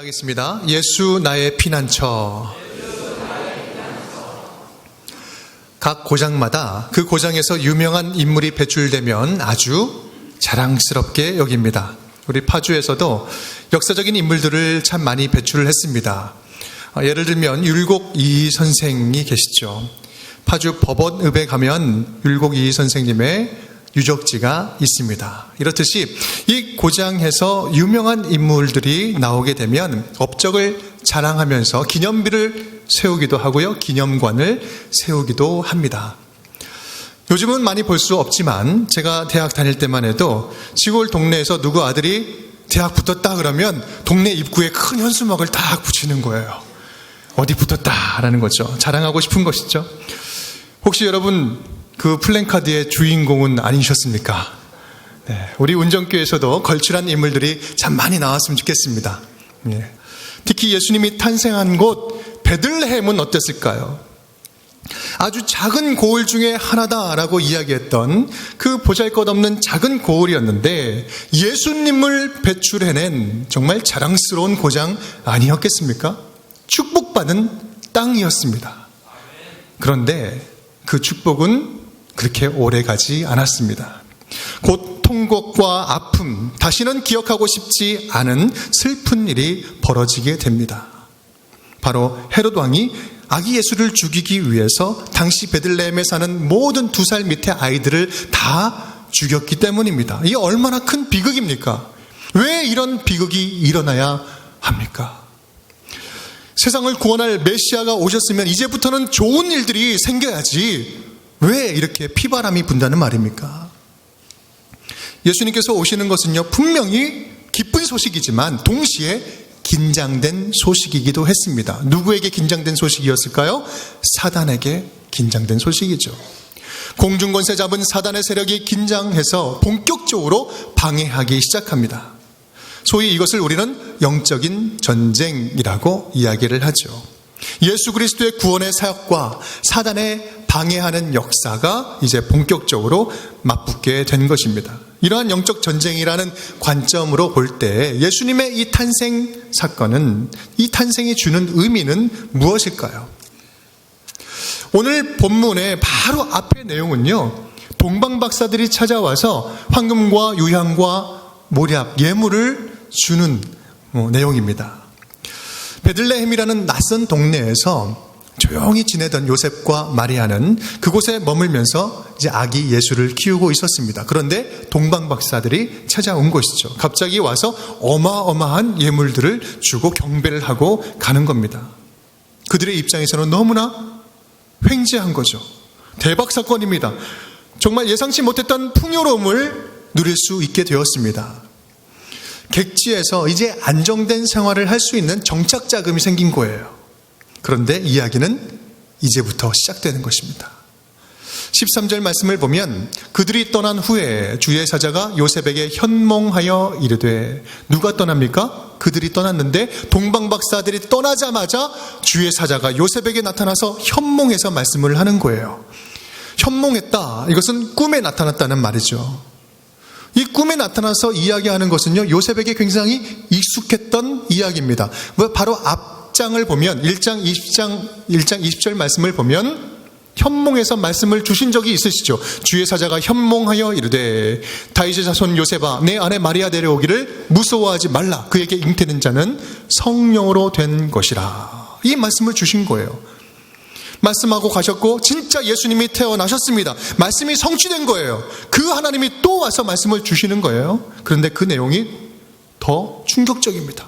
따라하겠습니다. 예수 나의 피난처. 각 고장마다 그 고장에서 유명한 인물이 배출되면 아주 자랑스럽게 여깁니다. 우리 파주에서도 역사적인 인물들을 참 많이 배출을 했습니다. 예를 들면 율곡 이희 선생이 계시죠. 파주 법원읍에 가면 율곡 이희 선생님의 유적지가 있습니다. 이렇듯이 이 고장에서 유명한 인물들이 나오게 되면 업적을 자랑하면서 기념비를 세우기도 하고요, 기념관을 세우기도 합니다. 요즘은 많이 볼 수 없지만 제가 대학 다닐 때만 해도 시골 동네에서 누구 아들이 대학 붙었다 그러면 동네 입구에 큰 현수막을 딱 붙이는 거예요. 어디 붙었다라는 거죠. 자랑하고 싶은 것이죠. 혹시 여러분 그 플랜카드의 주인공은 아니셨습니까? 네, 우리 운정교에서도 걸출한 인물들이 참 많이 나왔으면 좋겠습니다. 예. 특히 예수님이 탄생한 곳 베들레헴은 어땠을까요? 아주 작은 고을 중에 하나다라고 이야기했던 그 보잘것없는 작은 고을이었는데 예수님을 배출해낸 정말 자랑스러운 고장 아니었겠습니까? 축복받은 땅이었습니다. 그런데 그 축복은 그렇게 오래 가지 않았습니다. 고통, 것과 아픔, 다시는 기억하고 싶지 않은 슬픈 일이 벌어지게 됩니다. 바로 헤롯 왕이 아기 예수를 죽이기 위해서 당시 베들레헴에 사는 모든 2살 밑의 아이들을 다 죽였기 때문입니다. 이게 얼마나 큰 비극입니까? 왜 이런 비극이 일어나야 합니까? 세상을 구원할 메시아가 오셨으면 이제부터는 좋은 일들이 생겨야지 왜 이렇게 피바람이 분다는 말입니까? 예수님께서 오시는 것은요, 분명히 기쁜 소식이지만 동시에 긴장된 소식이기도 했습니다. 누구에게 긴장된 소식이었을까요? 사단에게 긴장된 소식이죠. 공중권세 잡은 사단의 세력이 긴장해서 본격적으로 방해하기 시작합니다. 소위 이것을 우리는 영적인 전쟁이라고 이야기를 하죠. 예수 그리스도의 구원의 사역과 사단의 방해하는 역사가 이제 본격적으로 맞붙게 된 것입니다. 이러한 영적 전쟁이라는 관점으로 볼 때 예수님의 이 탄생 사건은, 이 탄생이 주는 의미는 무엇일까요? 오늘 본문의 바로 앞의 내용은요, 동방박사들이 찾아와서 황금과 유향과 모략, 예물을 주는 내용입니다. 베들레헴이라는 낯선 동네에서 조용히 지내던 요셉과 마리아는 그곳에 머물면서 이제 아기 예수를 키우고 있었습니다. 그런데 동방박사들이 찾아온 것이죠. 갑자기 와서 어마어마한 예물들을 주고 경배를 하고 가는 겁니다. 그들의 입장에서는 너무나 횡재한 거죠. 대박 사건입니다. 정말 예상치 못했던 풍요로움을 누릴 수 있게 되었습니다. 객지에서 이제 안정된 생활을 할 수 있는 정착 자금이 생긴 거예요. 그런데 이야기는 이제부터 시작되는 것입니다. 13절 말씀을 보면 그들이 떠난 후에 주의 사자가 요셉에게 현몽하여 이르되, 누가 떠납니까? 그들이 떠났는데 동방박사들이 떠나자마자 주의 사자가 요셉에게 나타나서 현몽해서 말씀을 하는 거예요. 현몽했다, 이것은 꿈에 나타났다는 말이죠. 이 꿈에 나타나서 이야기하는 것은요, 요셉에게 굉장히 익숙했던 이야기입니다. 바로 앞장을 보면 1장 20절 말씀을 보면 현몽에서 말씀을 주신 적이 있으시죠. 주의 사자가 현몽하여 이르되 다윗의 자손 요셉아, 내 아내 마리아 데려오기를 무서워하지 말라. 그에게 잉태된 자는 성령으로 된 것이라. 이 말씀을 주신 거예요. 말씀하고 가셨고 진짜 예수님이 태어나셨습니다. 말씀이 성취된 거예요. 그 하나님이 또 와서 말씀을 주시는 거예요. 그런데 그 내용이 더 충격적입니다.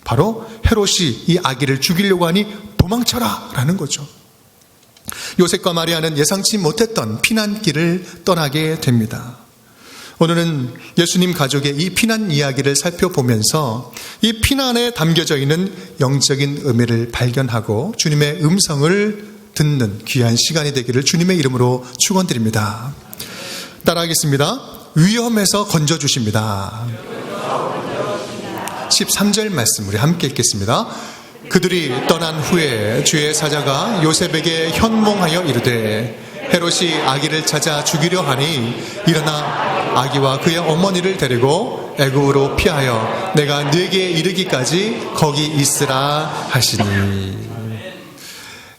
바로 헤롯이 이 아기를 죽이려고 하니 도망쳐라 라는 거죠. 요셉과 마리아는 예상치 못했던 피난길을 떠나게 됩니다. 오늘은 예수님 가족의 이 피난 이야기를 살펴보면서 이 피난에 담겨져 있는 영적인 의미를 발견하고 주님의 음성을 듣는 귀한 시간이 되기를 주님의 이름으로 축원드립니다. 따라하겠습니다. 위험에서 건져주십니다. 13절 말씀 우리 함께 읽겠습니다. 그들이 떠난 후에 주의 사자가 요셉에게 현몽하여 이르되 헤롯이 아기를 찾아 죽이려 하니 일어나 아기와 그의 어머니를 데리고 애굽으로 피하여 내가 네게 이르기까지 거기 있으라 하시니.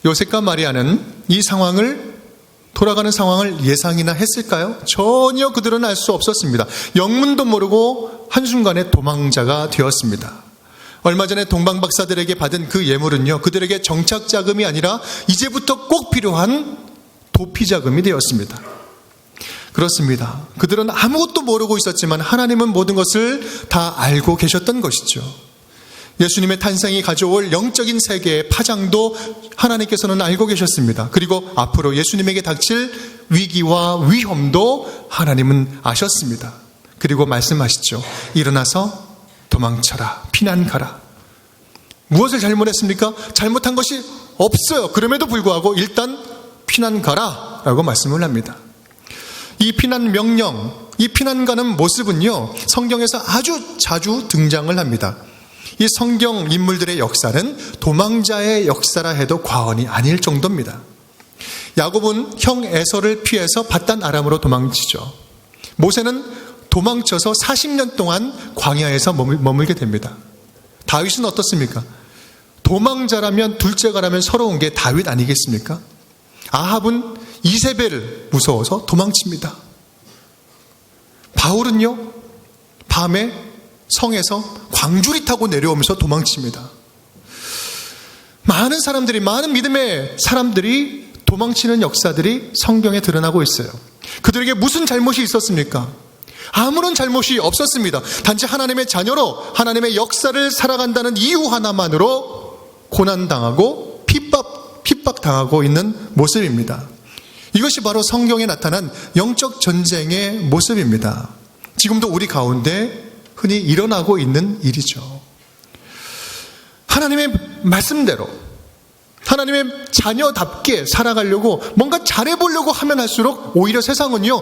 요셉과 마리아는 이 상황을, 돌아가는 상황을 예상이나 했을까요? 전혀 그들은 알 수 없었습니다. 영문도 모르고 한순간에 도망자가 되었습니다. 얼마 전에 동방 박사들에게 받은 그 예물은요, 그들에게 정착 자금이 아니라 이제부터 꼭 필요한 도피 자금이 되었습니다. 그렇습니다. 그들은 아무것도 모르고 있었지만 하나님은 모든 것을 다 알고 계셨던 것이죠. 예수님의 탄생이 가져올 영적인 세계의 파장도 하나님께서는 알고 계셨습니다. 그리고 앞으로 예수님에게 닥칠 위기와 위험도 하나님은 아셨습니다. 그리고 말씀하시죠. 일어나서 도망쳐라, 피난 가라. 무엇을 잘못했습니까? 잘못한 것이 없어요. 그럼에도 불구하고 일단 피난 가라 라고 말씀을 합니다. 이 피난 명령, 이 피난 가는 모습은요, 성경에서 아주 자주 등장을 합니다. 이 성경 인물들의 역사는 도망자의 역사라 해도 과언이 아닐 정도입니다. 야곱은 형 에서를 피해서 밧단 아람으로 도망치죠. 모세는 도망쳐서 40년 동안 광야에서 머물게 됩니다. 다윗은 어떻습니까? 도망자라면, 둘째가라면 서러운 게 다윗 아니겠습니까? 아합은 이세벨을 무서워서 도망칩니다. 바울은요, 밤에 성에서 광주리 타고 내려오면서 도망칩니다. 많은 사람들이, 많은 믿음의 사람들이 도망치는 역사들이 성경에 드러나고 있어요. 그들에게 무슨 잘못이 있었습니까? 아무런 잘못이 없었습니다. 단지 하나님의 자녀로 하나님의 역사를 살아간다는 이유 하나만으로 고난당하고 핍박당하고 있는 모습입니다. 이것이 바로 성경에 나타난 영적 전쟁의 모습입니다. 지금도 우리 가운데 흔히 일어나고 있는 일이죠. 하나님의 말씀대로 하나님의 자녀답게 살아가려고 뭔가 잘해보려고 하면 할수록 오히려 세상은요,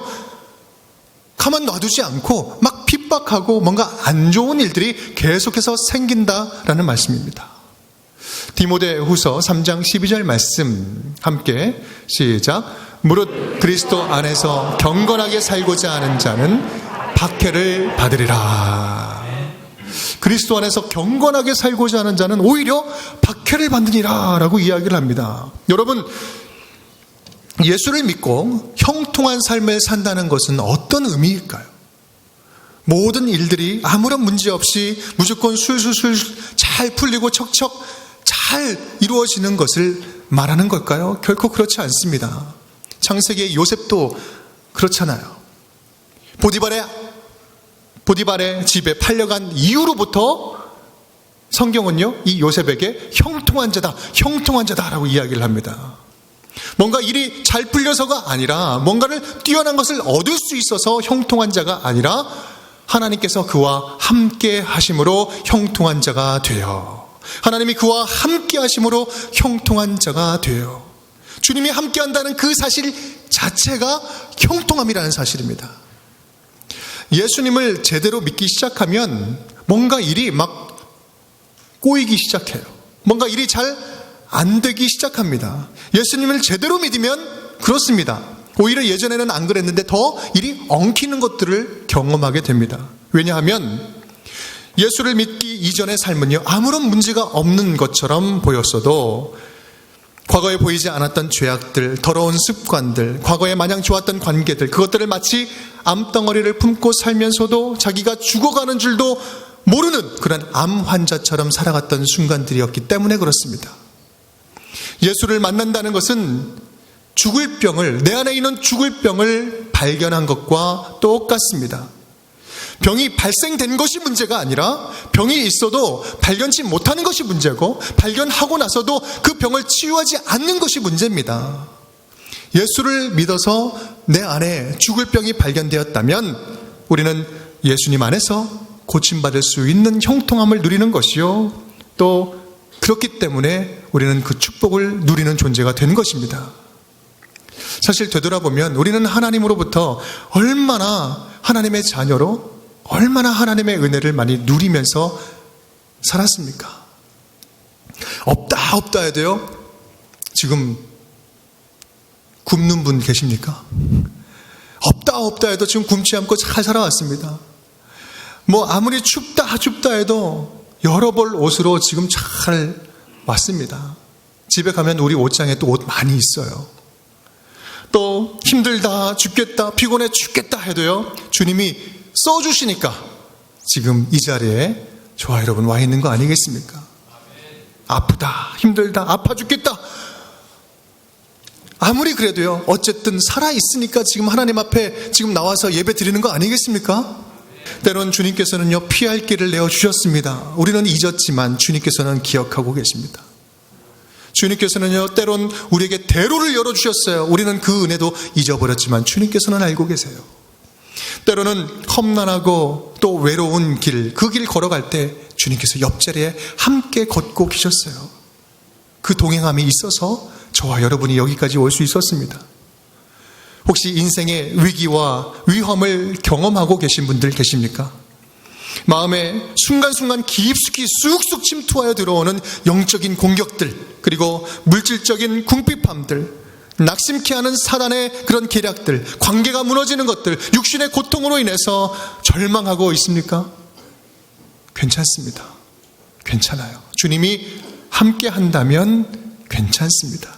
가만 놔두지 않고 막 핍박하고 뭔가 안 좋은 일들이 계속해서 생긴다라는 말씀입니다. 디모데후서 3장 12절 말씀 함께 시작. 무릇 그리스도 안에서 경건하게 살고자 하는 자는 박해를 받으리라. 그리스도 안에서 경건하게 살고자 하는 자는 오히려 박해를 받으리라 라고 이야기를 합니다. 여러분, 예수를 믿고 형통한 삶을 산다는 것은 어떤 의미일까요? 모든 일들이 아무런 문제 없이 무조건 술술술 잘 풀리고 척척 잘 이루어지는 것을 말하는 걸까요? 결코 그렇지 않습니다. 창세기의 요셉도 그렇잖아요. 보디발의 집에 팔려간 이후로부터 성경은요, 이 요셉에게 형통한 자다라고 이야기를 합니다. 뭔가 일이 잘 풀려서가 아니라, 뭔가를 뛰어난 것을 얻을 수 있어서 형통한 자가 아니라 하나님께서 그와 함께 하심으로 형통한 자가 돼요. 하나님이 그와 함께 하심으로 형통한 자가 돼요. 주님이 함께 한다는 그 사실 자체가 형통함이라는 사실입니다. 예수님을 제대로 믿기 시작하면 뭔가 일이 막 꼬이기 시작해요. 뭔가 일이 잘 안 되기 시작합니다. 예수님을 제대로 믿으면 그렇습니다. 오히려 예전에는 안 그랬는데 더 일이 엉키는 것들을 경험하게 됩니다. 왜냐하면 예수를 믿기 이전의 삶은요, 아무런 문제가 없는 것처럼 보였어도 과거에 보이지 않았던 죄악들, 더러운 습관들, 과거에 마냥 좋았던 관계들, 그것들을 마치 암덩어리를 품고 살면서도 자기가 죽어가는 줄도 모르는 그런 암 환자처럼 살아갔던 순간들이었기 때문에 그렇습니다. 예수를 만난다는 것은 죽을 병을, 내 안에 있는 죽을 병을 발견한 것과 똑같습니다. 병이 발생된 것이 문제가 아니라 병이 있어도 발견치 못하는 것이 문제고, 발견하고 나서도 그 병을 치유하지 않는 것이 문제입니다. 예수를 믿어서 내 안에 죽을 병이 발견되었다면 우리는 예수님 안에서 고침받을 수 있는 형통함을 누리는 것이요, 또 그렇기 때문에 우리는 그 축복을 누리는 존재가 된 것입니다. 사실 되돌아보면 우리는 하나님으로부터 얼마나 하나님의 자녀로, 얼마나 하나님의 은혜를 많이 누리면서 살았습니까? 없다 해도요, 지금 굶는 분 계십니까? 없다 해도 지금 굶지 않고 잘 살아왔습니다. 아무리 춥다 해도 여러 벌 옷으로 지금 잘 왔습니다. 집에 가면 우리 옷장에 또 옷 많이 있어요. 또 힘들다, 죽겠다, 피곤해 죽겠다 해도요, 주님이 써주시니까 지금 이 자리에 저와 여러분 와 있는 거 아니겠습니까? 아프다, 힘들다, 아파 죽겠다. 아무리 그래도요, 어쨌든 살아있으니까 지금 하나님 앞에 지금 나와서 예배 드리는 거 아니겠습니까? 때론 주님께서는요, 피할 길을 내어주셨습니다. 우리는 잊었지만 주님께서는 기억하고 계십니다. 주님께서는요, 때론 우리에게 대로를 열어주셨어요. 우리는 그 은혜도 잊어버렸지만 주님께서는 알고 계세요. 때로는 험난하고 또 외로운 길, 그 길 걸어갈 때 주님께서 옆자리에 함께 걷고 계셨어요. 그 동행함이 있어서 저와 여러분이 여기까지 올 수 있었습니다. 혹시 인생의 위기와 위험을 경험하고 계신 분들 계십니까? 마음에 순간순간 깊숙이 쑥쑥 침투하여 들어오는 영적인 공격들, 그리고 물질적인 궁핍함들, 낙심케 하는 사단의 그런 계략들, 관계가 무너지는 것들, 육신의 고통으로 인해서 절망하고 있습니까? 괜찮습니다. 괜찮아요. 주님이 함께 한다면 괜찮습니다.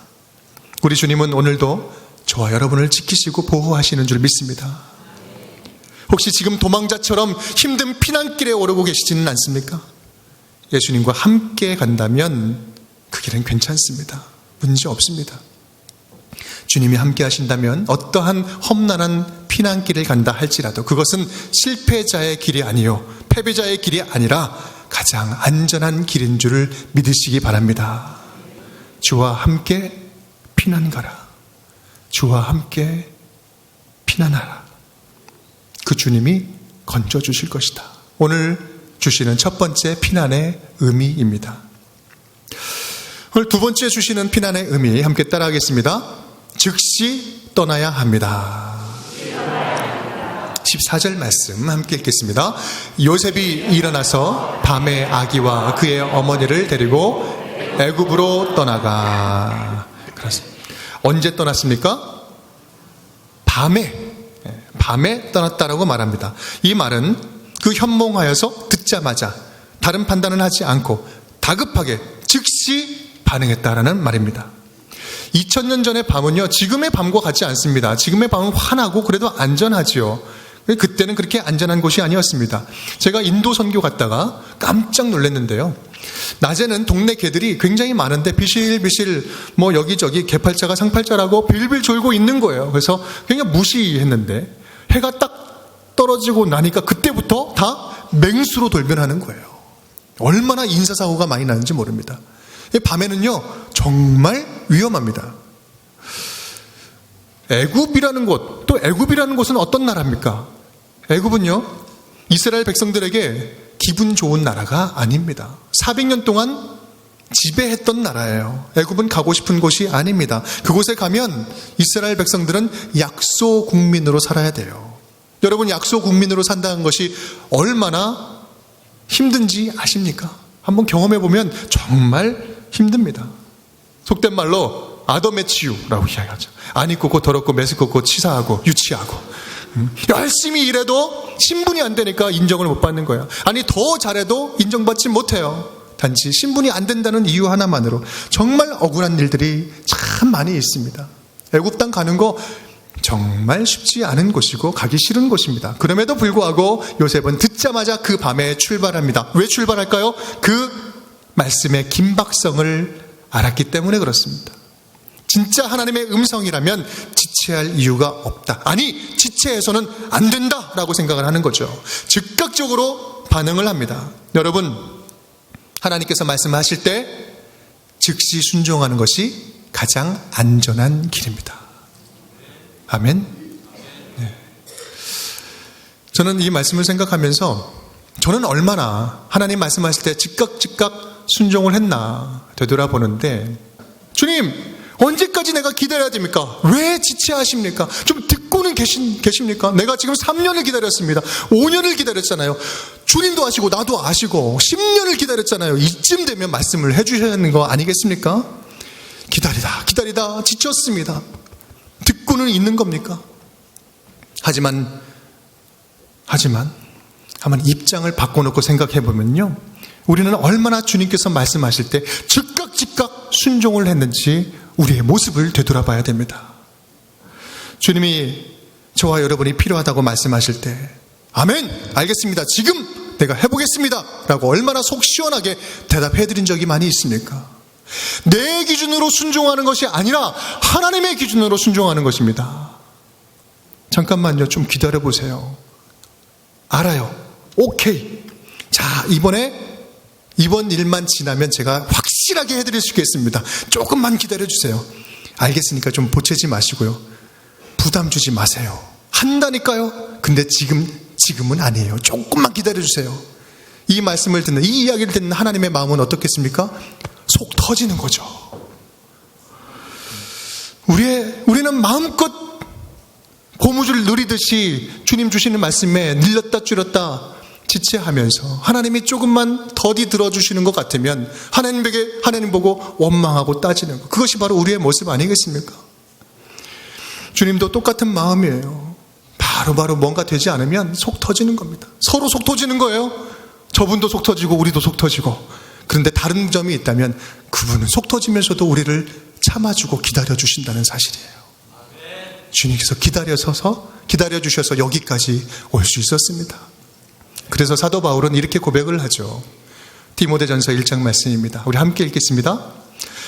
우리 주님은 오늘도 저와 여러분을 지키시고 보호하시는 줄 믿습니다. 혹시 지금 도망자처럼 힘든 피난길에 오르고 계시지는 않습니까? 예수님과 함께 간다면 그 길은 괜찮습니다. 문제 없습니다. 주님이 함께 하신다면 어떠한 험난한 피난길을 간다 할지라도 그것은 실패자의 길이 아니요 패배자의 길이 아니라 가장 안전한 길인 줄을 믿으시기 바랍니다. 주와 함께 피난 가라. 주와 함께 피난하라. 그 주님이 건져주실 것이다. 오늘 주시는 첫 번째 피난의 의미입니다. 오늘 두 번째 주시는 피난의 의미 함께 따라하겠습니다. 즉시 떠나야 합니다. 14절 말씀 함께 읽겠습니다. 요셉이 일어나서 밤에 아기와 그의 어머니를 데리고 애굽으로 떠나가. 그렇습니다. 언제 떠났습니까? 밤에 떠났다라고 말합니다. 이 말은 그 현몽하여서 듣자마자 다른 판단을 하지 않고 다급하게 즉시 반응했다라는 말입니다. 2000년 전의 밤은요, 지금의 밤과 같지 않습니다. 지금의 밤은 환하고 그래도 안전하지요. 그때는 그렇게 안전한 곳이 아니었습니다. 제가 인도 선교 갔다가 깜짝 놀랐는데요. 낮에는 동네 개들이 굉장히 많은데 비실비실 여기저기 개팔자가 상팔자라고 빌빌 졸고 있는 거예요. 그래서 그냥 무시했는데 해가 딱 떨어지고 나니까 그때부터 다 맹수로 돌변하는 거예요. 얼마나 인사사고가 많이 나는지 모릅니다. 밤에는요 정말 위험합니다. 애굽이라는 곳, 또 애굽이라는 곳은 어떤 나라입니까? 애굽은요 이스라엘 백성들에게 기분 좋은 나라가 아닙니다. 400년 동안 지배했던 나라예요. 애굽은 가고 싶은 곳이 아닙니다. 그곳에 가면 이스라엘 백성들은 약소 국민으로 살아야 돼요. 여러분, 약소 국민으로 산다는 것이 얼마나 힘든지 아십니까? 한번 경험해 보면 정말 힘듭니다. 속된 말로 아더매치유라고 이야기하죠. 안 입고 더럽고 메스껍고 치사하고 유치하고 열심히 일해도 신분이 안 되니까 인정을 못 받는 거야. 아니 더 잘해도 인정받지 못해요. 단지 신분이 안 된다는 이유 하나만으로 정말 억울한 일들이 참 많이 있습니다. 애굽 땅 가는 거 정말 쉽지 않은 곳이고 가기 싫은 곳입니다. 그럼에도 불구하고 요셉은 듣자마자 그 밤에 출발합니다. 왜 출발할까요? 그 말씀의 긴박성을 알았기 때문에 그렇습니다. 진짜 하나님의 음성이라면 지체할 이유가 없다. 아니, 지체해서는 안 된다라고 생각을 하는 거죠. 즉각적으로 반응을 합니다. 여러분, 하나님께서 말씀하실 때 즉시 순종하는 것이 가장 안전한 길입니다. 아멘. 네. 저는 이 말씀을 생각하면서 저는 얼마나 하나님 말씀하실 때 즉각 순종을 했나 되돌아보는데, 주님 언제까지 내가 기다려야 됩니까? 왜 지체하십니까? 좀 듣고는 계십니까? 내가 지금 3년을 기다렸습니다. 5년을 기다렸잖아요. 주님도 아시고 나도 아시고 10년을 기다렸잖아요. 이쯤 되면 말씀을 해주셔야 하는 거 아니겠습니까? 기다리다 지쳤습니다. 듣고는 있는 겁니까? 하지만 한번 입장을 바꿔놓고 생각해 보면요, 우리는 얼마나 주님께서 말씀하실 때 즉각 순종을 했는지 우리의 모습을 되돌아봐야 됩니다. 주님이 저와 여러분이 필요하다고 말씀하실 때 아멘, 알겠습니다, 지금 내가 해보겠습니다 라고 얼마나 속 시원하게 대답해드린 적이 많이 있습니까? 내 기준으로 순종하는 것이 아니라 하나님의 기준으로 순종하는 것입니다. 잠깐만요, 좀 기다려보세요. 알아요, 오케이, 자 이번 일만 지나면 제가 확실하게 해드릴 수 있겠습니다. 조금만 기다려주세요. 알겠으니까 좀 보채지 마시고요, 부담 주지 마세요. 한다니까요. 근데 지금은 아니에요. 조금만 기다려주세요. 이 말씀을 듣는, 이 이야기를 듣는 하나님의 마음은 어떻겠습니까? 속 터지는 거죠. 우리는 마음껏 고무줄 누리듯이 주님 주시는 말씀에 늘렸다 줄였다 지체하면서 하나님이 조금만 더디 들어주시는 것 같으면 하나님 보고 원망하고 따지는 것, 그것이 바로 우리의 모습 아니겠습니까? 주님도 똑같은 마음이에요. 바로 뭔가 되지 않으면 속 터지는 겁니다. 서로 속 터지는 거예요. 저분도 속 터지고 우리도 속 터지고. 그런데 다른 점이 있다면 그분은 속 터지면서도 우리를 참아주고 기다려주신다는 사실이에요. 주님께서 기다려주셔서 여기까지 올 수 있었습니다. 그래서 사도 바울은 이렇게 고백을 하죠. 디모데전서 1장 말씀입니다. 우리 함께 읽겠습니다.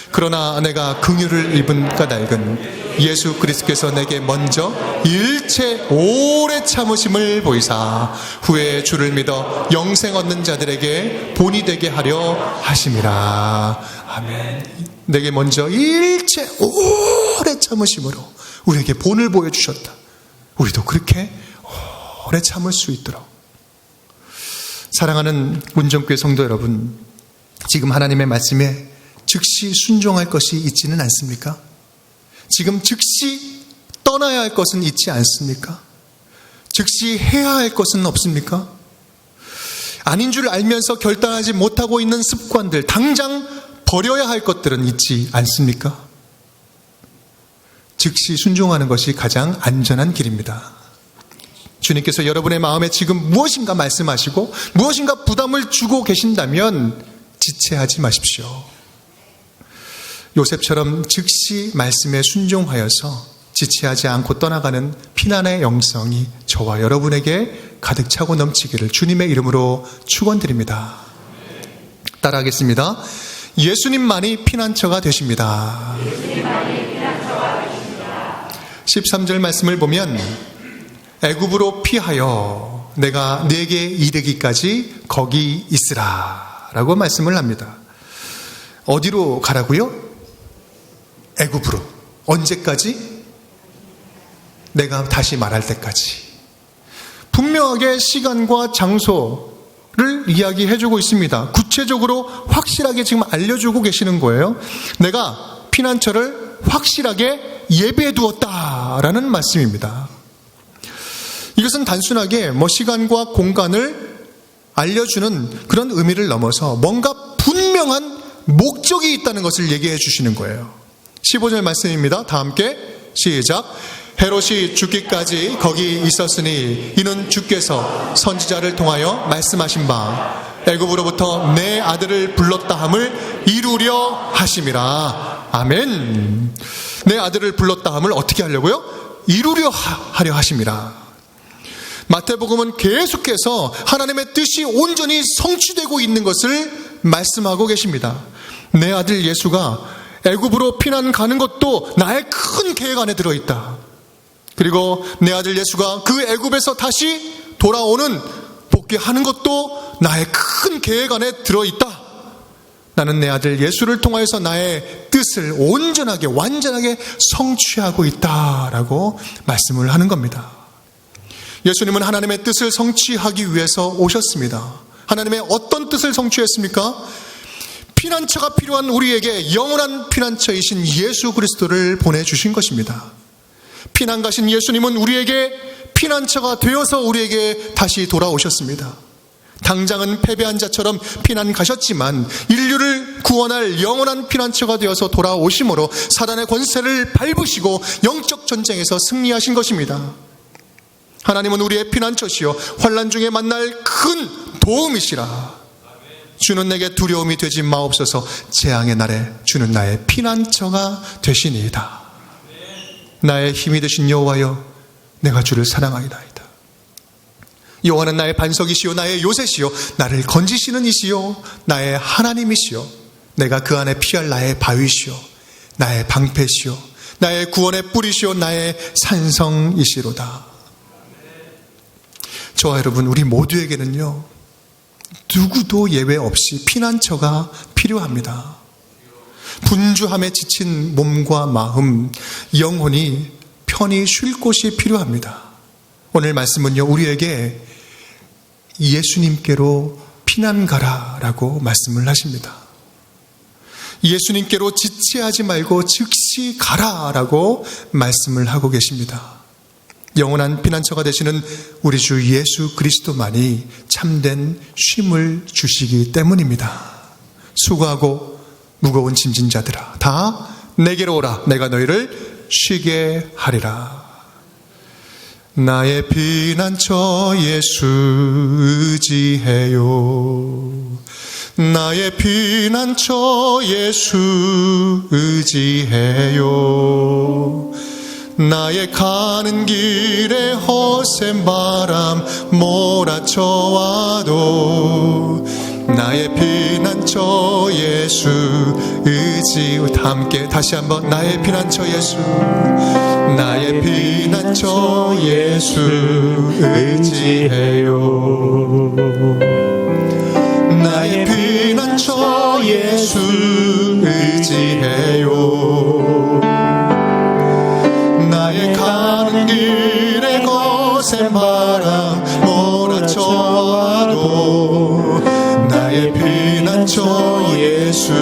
그러나 내가 긍휼을 입은 까닭은 예수 그리스도께서 내게 먼저 일체 오래 참으심을 보이사 후에 주를 믿어 영생 얻는 자들에게 본이 되게 하려 하심이라. 아멘. 내게 먼저 일체 오래 참으심으로 우리에게 본을 보여주셨다. 우리도 그렇게 오래 참을 수 있도록. 사랑하는 운정교회 성도 여러분, 지금 하나님의 말씀에 즉시 순종할 것이 있지는 않습니까? 지금 즉시 떠나야 할 것은 있지 않습니까? 즉시 해야 할 것은 없습니까? 아닌 줄 알면서 결단하지 못하고 있는 습관들, 당장 버려야 할 것들은 있지 않습니까? 즉시 순종하는 것이 가장 안전한 길입니다. 주님께서 여러분의 마음에 지금 무엇인가 말씀하시고 무엇인가 부담을 주고 계신다면 지체하지 마십시오. 요셉처럼 즉시 말씀에 순종하여서 지체하지 않고 떠나가는 피난의 영성이 저와 여러분에게 가득 차고 넘치기를 주님의 이름으로 축원드립니다. 따라하겠습니다. 예수님만이 피난처가 되십니다. 13절 말씀을 보면 애굽으로 피하여 내가 네게 이르기까지 거기 있으라 라고 말씀을 합니다. 어디로 가라고요? 애굽으로. 언제까지? 내가 다시 말할 때까지. 분명하게 시간과 장소를 이야기해주고 있습니다. 구체적으로 확실하게 지금 알려주고 계시는 거예요. 내가 피난처를 확실하게 예배해 두었다라는 말씀입니다. 이것은 단순하게 시간과 공간을 알려주는 그런 의미를 넘어서 뭔가 분명한 목적이 있다는 것을 얘기해 주시는 거예요. 15절 말씀입니다. 다 함께 시작. 헤롯이 죽기까지 거기 있었으니 이는 주께서 선지자를 통하여 말씀하신 바 애굽으로부터 내 아들을 불렀다 함을 이루려 하심이라. 아멘. 내 아들을 불렀다 함을 어떻게 하려고요? 이루려 하려 하심이라. 마태복음은 계속해서 하나님의 뜻이 온전히 성취되고 있는 것을 말씀하고 계십니다. 내 아들 예수가 애굽으로 피난 가는 것도 나의 큰 계획 안에 들어있다. 그리고 내 아들 예수가 그 애굽에서 다시 돌아오는 복귀하는 것도 나의 큰 계획 안에 들어있다. 나는 내 아들 예수를 통하여서 나의 뜻을 온전하게 완전하게 성취하고 있다라고 말씀을 하는 겁니다. 예수님은 하나님의 뜻을 성취하기 위해서 오셨습니다. 하나님의 어떤 뜻을 성취했습니까? 피난처가 필요한 우리에게 영원한 피난처이신 예수 그리스도를 보내주신 것입니다. 피난 가신 예수님은 우리에게 피난처가 되어서 우리에게 다시 돌아오셨습니다. 당장은 패배한 자처럼 피난 가셨지만 인류를 구원할 영원한 피난처가 되어서 돌아오심으로 사단의 권세를 밟으시고 영적 전쟁에서 승리하신 것입니다. 하나님은 우리의 피난처시요 환난 중에 만날 큰 도움이시라. 주는 내게 두려움이 되지 마옵소서. 재앙의 날에 주는 나의 피난처가 되시니이다. 나의 힘이 되신 여호와여, 내가 주를 사랑하이나이다. 여호와는 나의 반석이시요 나의 요새시요 나를 건지시는 이시요 나의 하나님이시요 내가 그 안에 피할 나의 바위시요 나의 방패시요 나의 구원의 뿌리시요 나의 산성이시로다. 저와 여러분, 우리 모두에게는요, 누구도 예외 없이 피난처가 필요합니다. 분주함에 지친 몸과 마음, 영혼이 편히 쉴 곳이 필요합니다. 오늘 말씀은요, 우리에게 예수님께로 피난 가라라고 말씀을 하십니다. 예수님께로 지체하지 말고 즉시 가라라고 말씀을 하고 계십니다. 영원한 피난처가 되시는 우리 주 예수 그리스도만이 참된 쉼을 주시기 때문입니다. 수고하고 무거운 짐진 자들아, 다 내게로 오라. 내가 너희를 쉬게 하리라. 나의 피난처 예수 의지해요. 나의 피난처 예수 의지해요. 나의 가는 길에 허센 바람 몰아쳐와도 나의 피난처 예수 의지. 다 함께 다시 한번 나의 피난처 예수, 나의 피난처 예수 의지해요. 나의 피난처 예수 의지해요. 나의 가는 길에 거센 바람 몰아쳐와도 나의 피난처 예수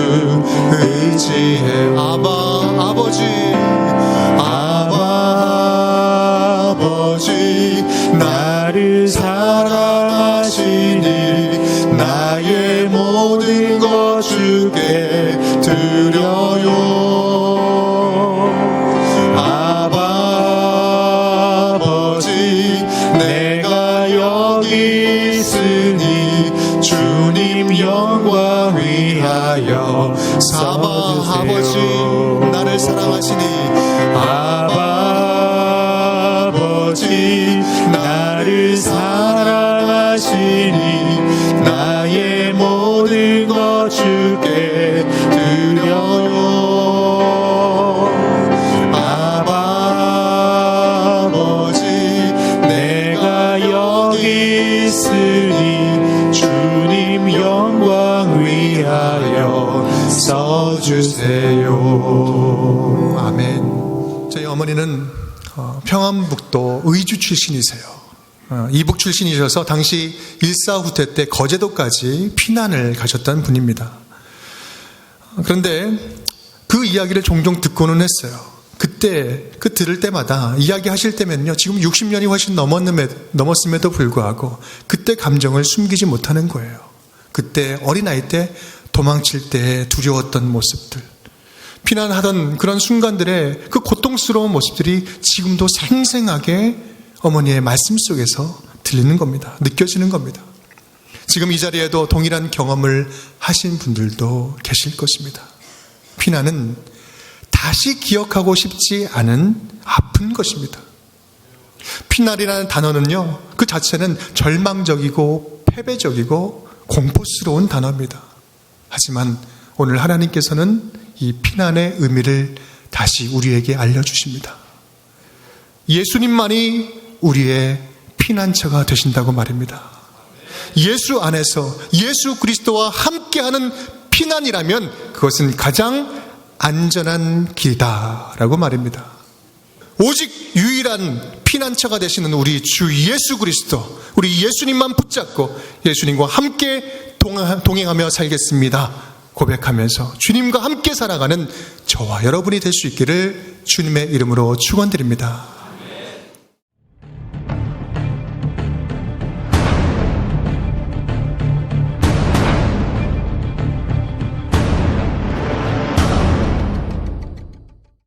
의지해. 아바 아버지, 아바 아버지, 나를 사랑하시니 나의 모든 것 주께 드려요. 영광 위하여 사바 아버지, 나를 사랑하시니 아바 아버지, 나를 사랑하시니 나의 모든 것 주께 드려요. 아바 아버지, 내가 여기 있으니 주님 영광 위하여 써주세요. 아멘. 저희 어머니는 평안북도 의주 출신이세요. 이북 출신이셔서 당시 일사후퇴 때 거제도까지 피난을 가셨던 분입니다. 그런데 그 이야기를 종종 듣고는 했어요. 그때 그 들을 때마다 이야기하실 때면요, 지금 60년이 훨씬 넘었음에도 불구하고 그때 감정을 숨기지 못하는 거예요. 그때 어린아이 때 도망칠 때 두려웠던 모습들, 피난하던 그런 순간들의 그 고통스러운 모습들이 지금도 생생하게 어머니의 말씀 속에서 들리는 겁니다. 느껴지는 겁니다. 지금 이 자리에도 동일한 경험을 하신 분들도 계실 것입니다. 피난은 다시 기억하고 싶지 않은 아픈 것입니다. 피난이라는 단어는요, 그 자체는 절망적이고 패배적이고 공포스러운 단어입니다. 하지만 오늘 하나님께서는 이 피난의 의미를 다시 우리에게 알려주십니다. 예수님만이 우리의 피난처가 되신다고 말입니다. 예수 안에서 예수 그리스도와 함께하는 피난이라면 그것은 가장 안전한 길이다라고 말입니다. 오직 유일한 피난처가 되시는 우리 주 예수 그리스도, 우리 예수님만 붙잡고 예수님과 함께 동행하며 살겠습니다 고백하면서 주님과 함께 살아가는 저와 여러분이 될 수 있기를 주님의 이름으로 축원드립니다.